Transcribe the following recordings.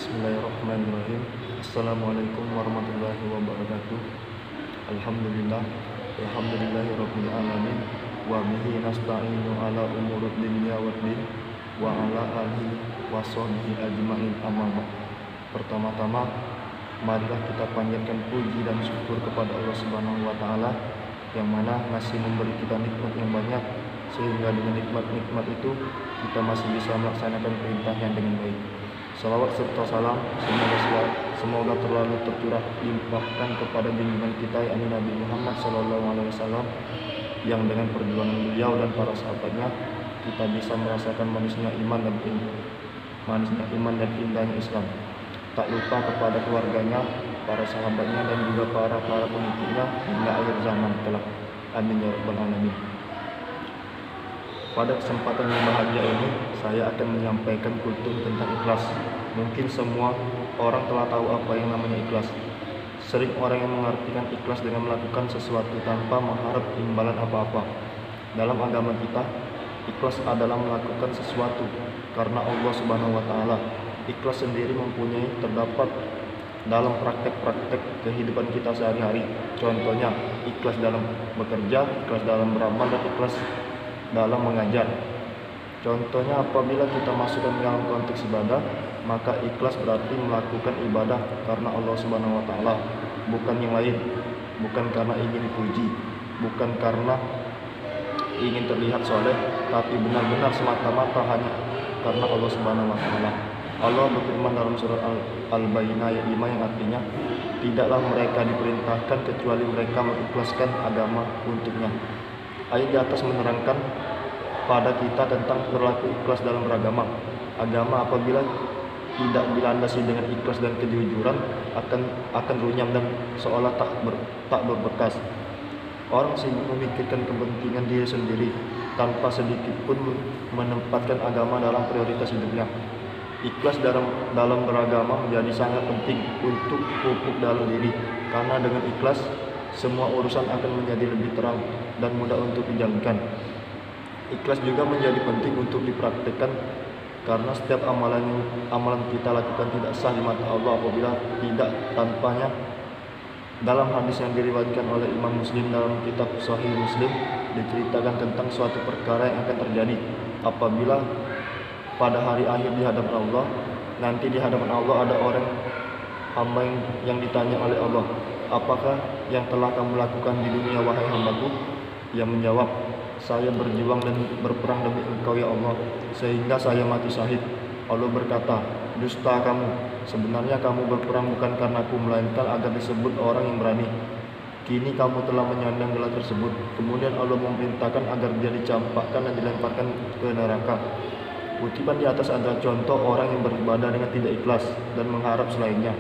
Bismillahirrahmanirrahim. Assalamualaikum warahmatullahi wabarakatuh. Alhamdulillah, alhamdulillahirabbil alamin, wa bihi nasta'inu ala umurid dunya waddin, wa ala alihi wa sahbihi ajmain, amma ba'd. Pertama-tama, marilah kita panjatkan puji dan syukur kepada Allah Subhanahu wa taala yang mana masih memberi kita nikmat yang banyak, sehingga dengan nikmat-nikmat itu kita masih bisa melaksanakan perintahnya dengan baik. Salawat serta salam semoga terlalu tercurah limpahkan kepada junjungan kita yakni Nabi Muhammad SAW, yang dengan perjuangan beliau dan para sahabatnya kita bisa merasakan manisnya iman dan indahnya Islam. Tak lupa kepada keluarganya, para sahabatnya, dan juga para pengikutnya hingga akhir zaman kelak. Amin ya rabbal alamin. Pada kesempatan yang bahagia ini, saya akan menyampaikan kultur tentang ikhlas. Mungkin semua orang telah tahu apa yang namanya ikhlas. Sering orang yang mengartikan ikhlas dengan melakukan sesuatu tanpa mengharap imbalan apa-apa. Dalam agama kita, ikhlas adalah melakukan sesuatu karena Allah Subhanahu wa taala. Ikhlas sendiri mempunyai terdapat dalam praktek-praktek kehidupan kita sehari-hari. Contohnya, ikhlas dalam bekerja, ikhlas dalam beramal, dan ikhlas dalam mengajar. Contohnya, apabila kita masukkan dalam konteks ibadah, maka ikhlas berarti melakukan ibadah karena Allah Subhanahu wa taala, bukan yang lain, bukan karena ingin dipuji, bukan karena ingin terlihat soleh, tapi benar-benar semata-mata hanya karena Allah Subhanahu wa taala. Allah berfirman dalam surat Al-Baqarah ayat 5 yang artinya, tidaklah mereka diperintahkan kecuali mereka mengikhlaskan agama untuknya. Ayat di atas menerangkan pada kita tentang berlaku ikhlas dalam beragama. Agama apabila tidak dilandasi dengan ikhlas dan kejujuran akan runyam dan seolah tak berbekas. Orang sibuk memikirkan kepentingan diri sendiri tanpa sedikit pun menempatkan agama dalam prioritas hidupnya. Ikhlas dalam beragama menjadi sangat penting untuk pupuk dalam diri, karena dengan ikhlas semua urusan akan menjadi lebih terang dan mudah untuk dijalankan. Ikhlas juga menjadi penting untuk dipraktikkan, karena setiap amalan kita lakukan tidak sah di mata Allah apabila tidak tanpanya. Dalam hadis yang diriwayatkan oleh Imam Muslim dalam kitab Sahih Muslim, diceritakan tentang suatu perkara yang akan terjadi apabila pada hari akhir di hadapan Allah. Nanti di hadapan Allah ada orang hamba yang ditanya oleh Allah, apakah yang telah kamu lakukan di dunia wahai hambaku? Yang menjawab, saya berjuang dan berperang demi engkau ya Allah, sehingga saya mati syahid. Allah berkata, dusta kamu, sebenarnya kamu berperang bukan karena aku, melainkan agar disebut orang yang berani. Kini kamu telah menyandang gelar tersebut. Kemudian Allah memerintahkan agar dia dicampakkan dan dilemparkan ke neraka. Kutipan di atas adalah contoh orang yang beribadah dengan tidak ikhlas dan mengharap selainnya.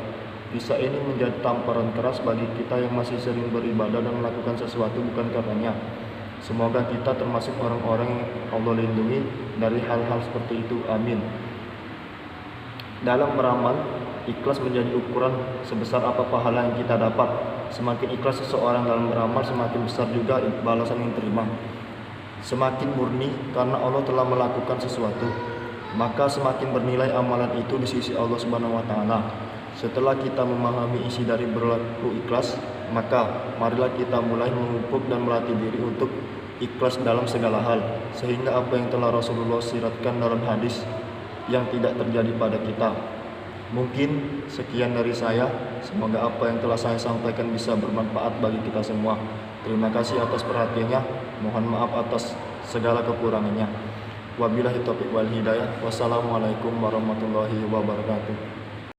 Kisah ini menjadi tamparan keras bagi kita yang masih sering beribadah dan melakukan sesuatu bukan karenanya. Semoga kita termasuk orang-orang yang Allah lindungi dari hal-hal seperti itu. Amin. Dalam beramal, ikhlas menjadi ukuran sebesar apa pahala yang kita dapat. Semakin ikhlas seseorang dalam beramal, semakin besar juga balasan yang terima. Semakin murni karena Allah telah melakukan sesuatu, maka semakin bernilai amalan itu di sisi Allah Subhanahu wa taala. Setelah kita memahami isi dari berlaku ikhlas, maka marilah kita mulai memupuk dan melatih diri untuk ikhlas dalam segala hal, sehingga apa yang telah Rasulullah siratkan dalam hadis yang tidak terjadi pada kita. Mungkin sekian dari saya. Semoga apa yang telah saya sampaikan bisa bermanfaat bagi kita semua. Terima kasih atas perhatiannya. Mohon maaf atas segala kekurangannya. Wabillahi taufiq wal hidayah. Wassalamualaikum warahmatullahi wabarakatuh.